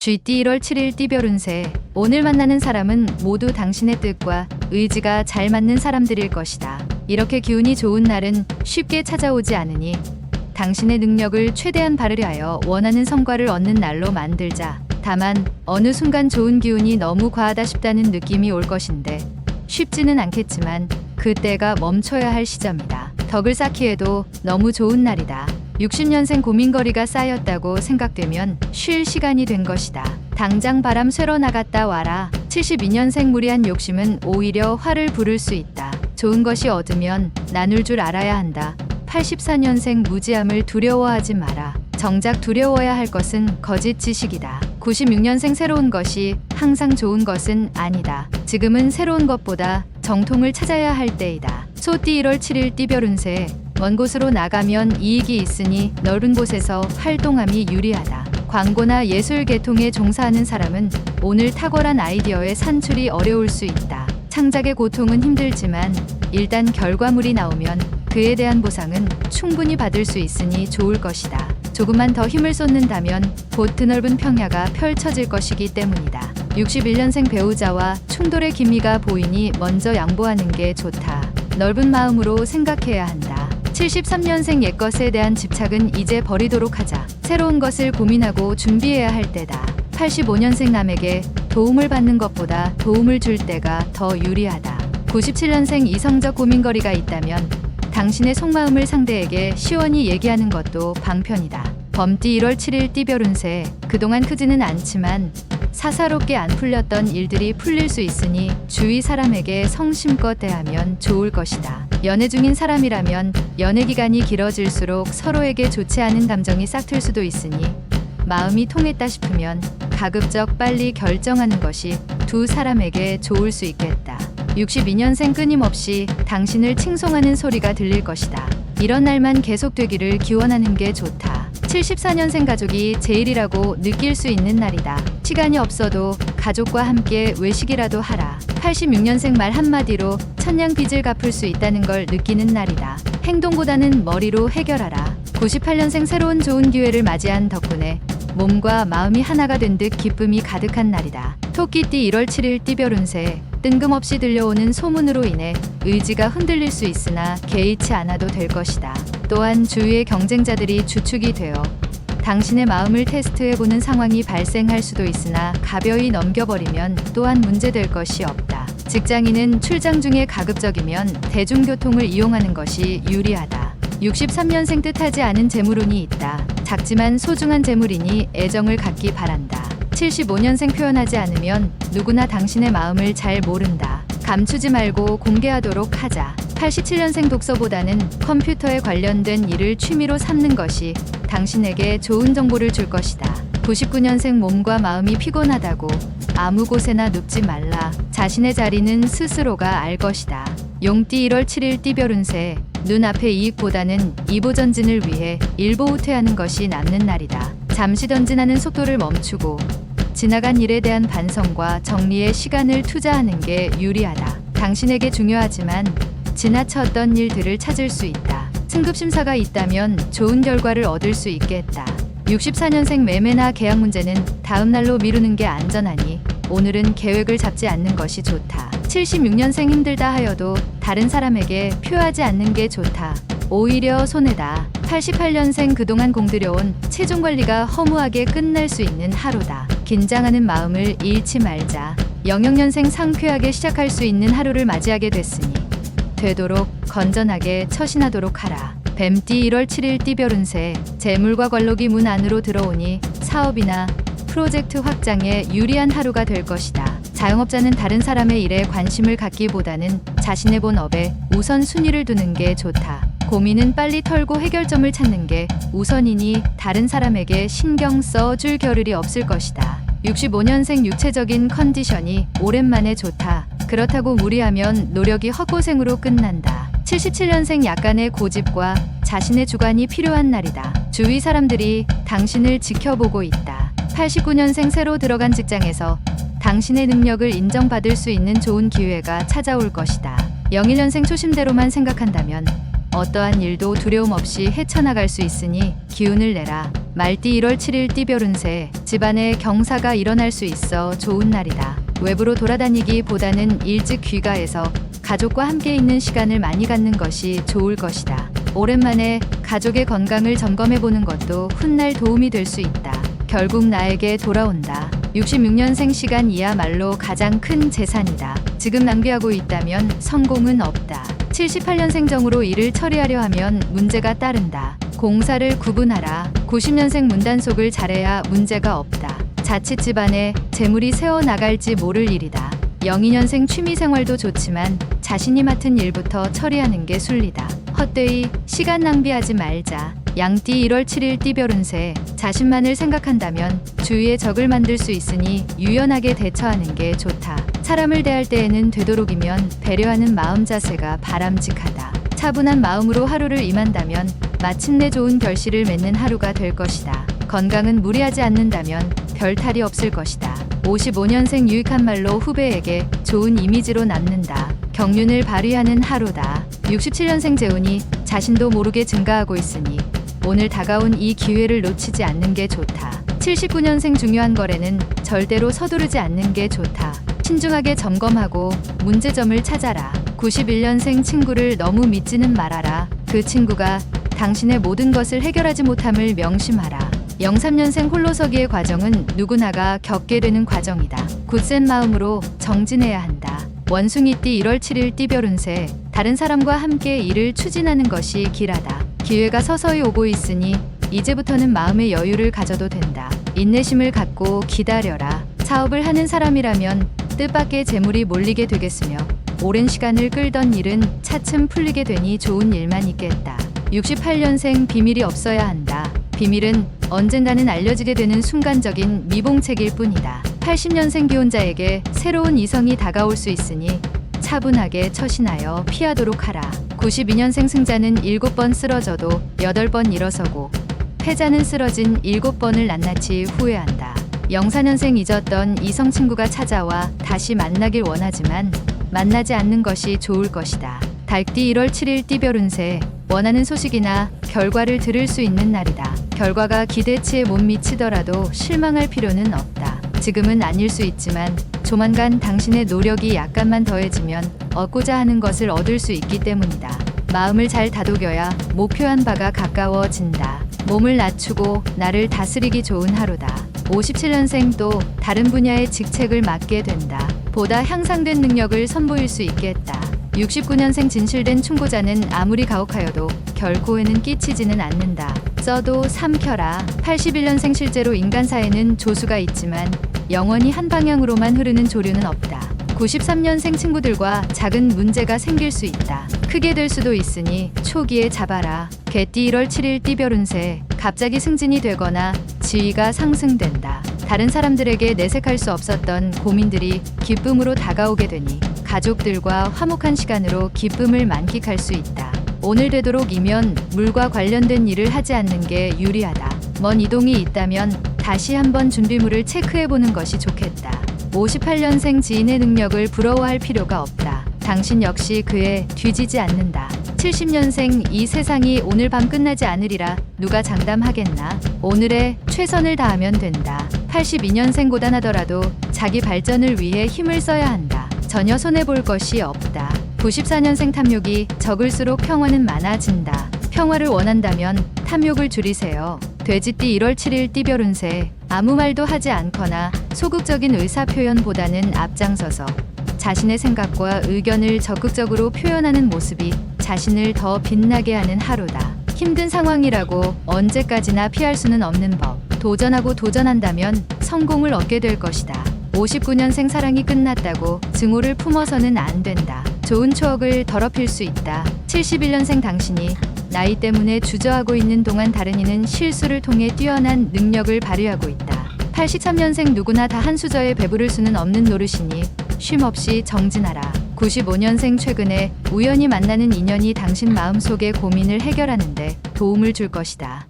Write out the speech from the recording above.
GT 1월 7일 띠별 운세. 오늘 만나는 사람은 모두 당신의 뜻과 의지가 잘 맞는 사람들일 것이다. 이렇게 기운이 좋은 날은 쉽게 찾아오지 않으니 당신의 능력을 최대한 발휘하여 원하는 성과를 얻는 날로 만들자. 다만 어느 순간 좋은 기운이 너무 과하다 싶다는 느낌이 올 것인데 쉽지는 않겠지만 그때가 멈춰야 할 시점이다. 덕을 쌓기에도 너무 좋은 날이다. 60년생 고민거리가 쌓였다고 생각되면 쉴 시간이 된 것이다. 당장 바람 쐬러 나갔다 와라. 72년생 무리한 욕심은 오히려 화를 부를 수 있다. 좋은 것이 얻으면 나눌 줄 알아야 한다. 84년생 무지함을 두려워하지 마라. 정작 두려워야 할 것은 거짓 지식이다. 96년생 새로운 것이 항상 좋은 것은 아니다. 지금은 새로운 것보다 정통을 찾아야 할 때이다. 소띠 1월 7일 띠별 운세. 먼 곳으로 나가면 이익이 있으니 넓은 곳에서 활동함이 유리하다. 광고나 예술 계통에 종사하는 사람은 오늘 탁월한 아이디어의 산출이 어려울 수 있다. 창작의 고통은 힘들지만 일단 결과물이 나오면 그에 대한 보상은 충분히 받을 수 있으니 좋을 것이다. 조금만 더 힘을 쏟는다면 곧 드넓은 평야가 펼쳐질 것이기 때문이다. 61년생 배우자와 충돌의 기미가 보이니 먼저 양보하는 게 좋다. 넓은 마음으로 생각해야 한다. 73년생 옛것에 대한 집착은 이제 버리도록 하자. 새로운 것을 고민하고 준비해야 할 때다. 85년생 남에게 도움을 받는 것보다 도움을 줄 때가 더 유리하다. 97년생 이성적 고민거리가 있다면 당신의 속마음을 상대에게 시원히 얘기하는 것도 방편이다. 범띠 1월 7일 띠별 운세. 그동안 크지는 않지만 사사롭게 안 풀렸던 일들이 풀릴 수 있으니 주위 사람에게 성심껏 대하면 좋을 것이다. 연애 중인 사람이라면 연애 기간이 길어질수록 서로에게 좋지 않은 감정이 싹틀 수도 있으니 마음이 통했다 싶으면 가급적 빨리 결정하는 것이 두 사람에게 좋을 수 있겠다. 62년생 끊임없이 당신을 칭송하는 소리가 들릴 것이다. 이런 날만 계속되기를 기원하는 게 좋다. 74년생 가족이 제일이라고 느낄 수 있는 날이다. 시간이 없어도 가족과 함께 외식이라도 하라. 86년생 말 한마디로 천냥 빚을 갚을 수 있다는 걸 느끼는 날이다. 행동보다는 머리로 해결하라. 98년생 새로운 좋은 기회를 맞이한 덕분에 몸과 마음이 하나가 된 듯 기쁨이 가득한 날이다. 토끼띠 1월 7일 띠별 운세. 뜬금없이 들려오는 소문으로 인해 의지가 흔들릴 수 있으나 개의치 않아도 될 것이다. 또한 주위의 경쟁자들이 주축이 되어 당신의 마음을 테스트해보는 상황이 발생할 수도 있으나 가벼이 넘겨버리면 또한 문제될 것이 없다. 직장인은 출장 중에 가급적이면 대중교통을 이용하는 것이 유리하다. 63년생 뜻하지 않은 재물운이 있다. 작지만 소중한 재물이니 애정을 갖기 바란다. 75년생 표현하지 않으면 누구나 당신의 마음을 잘 모른다. 감추지 말고 공개하도록 하자. 87년생 독서보다는 컴퓨터에 관련된 일을 취미로 삼는 것이 당신에게 좋은 정보를 줄 것이다. 99년생 몸과 마음이 피곤하다고 아무 곳에나 눕지 말라. 자신의 자리는 스스로가 알 것이다. 용띠 1월 7일 띠별 운세. 눈앞의 이익보다는 이보전진을 위해 일보후퇴하는 것이 낫는 날이다. 잠시 전진하는 속도를 멈추고 지나간 일에 대한 반성과 정리에 시간을 투자하는 게 유리하다. 당신에게 중요하지만 지나쳤던 일들을 찾을 수 있다. 승급심사가 있다면 좋은 결과를 얻을 수 있겠다. 64년생 매매나 계약 문제는 다음 날로 미루는 게 안전하니 오늘은 계획을 잡지 않는 것이 좋다. 76년생 힘들다 하여도 다른 사람에게 표하지 않는 게 좋다. 오히려 손해다. 88년생 그동안 공들여온 체중 관리가 허무하게 끝날 수 있는 하루다. 긴장하는 마음을 잃지 말자. 00년생 상쾌하게 시작할 수 있는 하루를 맞이하게 됐으니 되도록 건전하게 처신하도록 하라. 뱀띠 1월 7일 띠별 운세. 재물과 관록이 문 안으로 들어오니 사업이나 프로젝트 확장에 유리한 하루가 될 것이다. 자영업자는 다른 사람의 일에 관심을 갖기보다는 자신의 본업에 우선 순위를 두는 게 좋다. 고민은 빨리 털고 해결점을 찾는 게 우선이니 다른 사람에게 신경 써줄 겨를이 없을 것이다. 65년생 육체적인 컨디션이 오랜만에 좋다. 그렇다고 무리하면 노력이 헛고생으로 끝난다. 77년생 약간의 고집과 자신의 주관이 필요한 날이다. 주위 사람들이 당신을 지켜보고 있다. 89년생 새로 들어간 직장에서 당신의 능력을 인정받을 수 있는 좋은 기회가 찾아올 것이다. 01년생 초심대로만 생각한다면 어떠한 일도 두려움 없이 헤쳐나갈 수 있으니 기운을 내라. 말띠 1월 7일 띠별 운세. 집안에 경사가 일어날 수 있어 좋은 날이다. 외부로 돌아다니기보다는 일찍 귀가해서 가족과 함께 있는 시간을 많이 갖는 것이 좋을 것이다. 오랜만에 가족의 건강을 점검해보는 것도 훗날 도움이 될 수 있다. 결국 나에게 돌아온다. 66년생 시간이야말로 가장 큰 재산이다. 지금 낭비하고 있다면 성공은 없다. 78년생 정으로 일을 처리하려 하면 문제가 따른다. 공사를 구분하라. 90년생 문단속을 잘해야 문제가 없다. 자칫 집안에 재물이 새어나갈지 모를 일이다. 02년생 취미생활도 좋지만 자신이 맡은 일부터 처리하는 게 순리다. 헛되이 시간 낭비하지 말자. 양띠 1월 7일 띠별 운세. 자신만을 생각한다면 주위에 적을 만들 수 있으니 유연하게 대처하는 게 좋다. 사람을 대할 때에는 되도록이면 배려하는 마음 자세가 바람직하다. 차분한 마음으로 하루를 임한다면 마침내 좋은 결실을 맺는 하루가 될 것이다. 건강은 무리하지 않는다면 별 탈이 없을 것이다. 55년생 유익한 말로 후배에게 좋은 이미지로 남는다. 경륜을 발휘하는 하루다. 67년생 재운이 자신도 모르게 증가하고 있으니 오늘 다가온 이 기회를 놓치지 않는 게 좋다. 79년생 중요한 거래는 절대로 서두르지 않는 게 좋다. 신중하게 점검하고 문제점을 찾아라. 91년생 친구를 너무 믿지는 말아라. 그 친구가 당신의 모든 것을 해결하지 못함을 명심하라. 03년생 홀로서기의 과정은 누구나가 겪게 되는 과정이다. 굳센 마음으로 정진해야 한다. 원숭이띠 1월 7일 띠별 운세. 다른 사람과 함께 일을 추진하는 것이 길하다. 기회가 서서히 오고 있으니 이제부터는 마음의 여유를 가져도 된다. 인내심을 갖고 기다려라. 사업을 하는 사람이라면 뜻밖의 재물이 몰리게 되겠으며 오랜 시간을 끌던 일은 차츰 풀리게 되니 좋은 일만 있겠다. 68년생 비밀이 없어야 한다. 비밀은 언젠가는 알려지게 되는 순간적인 미봉책일 뿐이다. 80년생 기혼자에게 새로운 이성이 다가올 수 있으니 차분하게 처신하여 피하도록 하라. 92년생 승자는 7번 쓰러져도 8번 일어서고 패자는 쓰러진 7번을 낱낱이 후회한다. 04년생 잊었던 이성 친구가 찾아와 다시 만나길 원하지만 만나지 않는 것이 좋을 것이다. 달띠 1월 7일 띠별 운세. 원하는 소식이나 결과를 들을 수 있는 날이다. 결과가 기대치에 못 미치더라도 실망할 필요는 없다. 지금은 아닐 수 있지만 조만간 당신의 노력이 약간만 더해지면 얻고자 하는 것을 얻을 수 있기 때문이다. 마음을 잘 다독여야 목표한 바가 가까워진다. 몸을 낮추고 나를 다스리기 좋은 하루다. 57년생 또 다른 분야의 직책을 맡게 된다. 보다 향상된 능력을 선보일 수 있겠다. 69년생 진실된 충고자는 아무리 가혹하여도 결코에는 끼치지는 않는다. 써도 삼켜라. 81년생 실제로 인간사에는 조수가 있지만 영원히 한 방향으로만 흐르는 조류는 없다. 93년생 친구들과 작은 문제가 생길 수 있다. 크게 될 수도 있으니 초기에 잡아라. 개띠 1월 7일 띠별 운세. 갑자기 승진이 되거나 지위가 상승된다. 다른 사람들에게 내색할 수 없었던 고민들이 기쁨으로 다가오게 되니 가족들과 화목한 시간으로 기쁨을 만끽할 수 있다. 오늘 되도록이면 물과 관련된 일을 하지 않는 게 유리하다. 먼 이동이 있다면 다시 한번 준비물을 체크해보는 것이 좋겠다. 58년생 지인의 능력을 부러워할 필요가 없다. 당신 역시 그에 뒤지지 않는다. 70년생 이 세상이 오늘 밤 끝나지 않으리라 누가 장담하겠나. 오늘에 최선을 다하면 된다. 82년생 고단하더라도 자기 발전을 위해 힘을 써야 한다. 전혀 손해볼 것이 없다. 94년생 탐욕이 적을수록 평화는 많아진다. 평화를 원한다면 탐욕을 줄이세요. 돼지띠 1월 7일 띠별 운세. 아무 말도 하지 않거나 소극적인 의사표현보다는 앞장서서 자신의 생각과 의견을 적극적으로 표현하는 모습이 자신을 더 빛나게 하는 하루다. 힘든 상황이라고 언제까지나 피할 수는 없는 법. 도전하고 도전한다면 성공을 얻게 될 것이다. 59년생 사랑이 끝났다고 증오를 품어서는 안 된다. 좋은 추억을 더럽힐 수 있다. 71년생 당신이 나이 때문에 주저하고 있는 동안 다른 이는 실수를 통해 뛰어난 능력을 발휘하고 있다. 83년생 누구나 다 한 수저에 배부를 수는 없는 노릇이니 쉼없이 정진하라. 95년생 최근에 우연히 만나는 인연이 당신 마음속의 고민을 해결하는데 도움을 줄 것이다.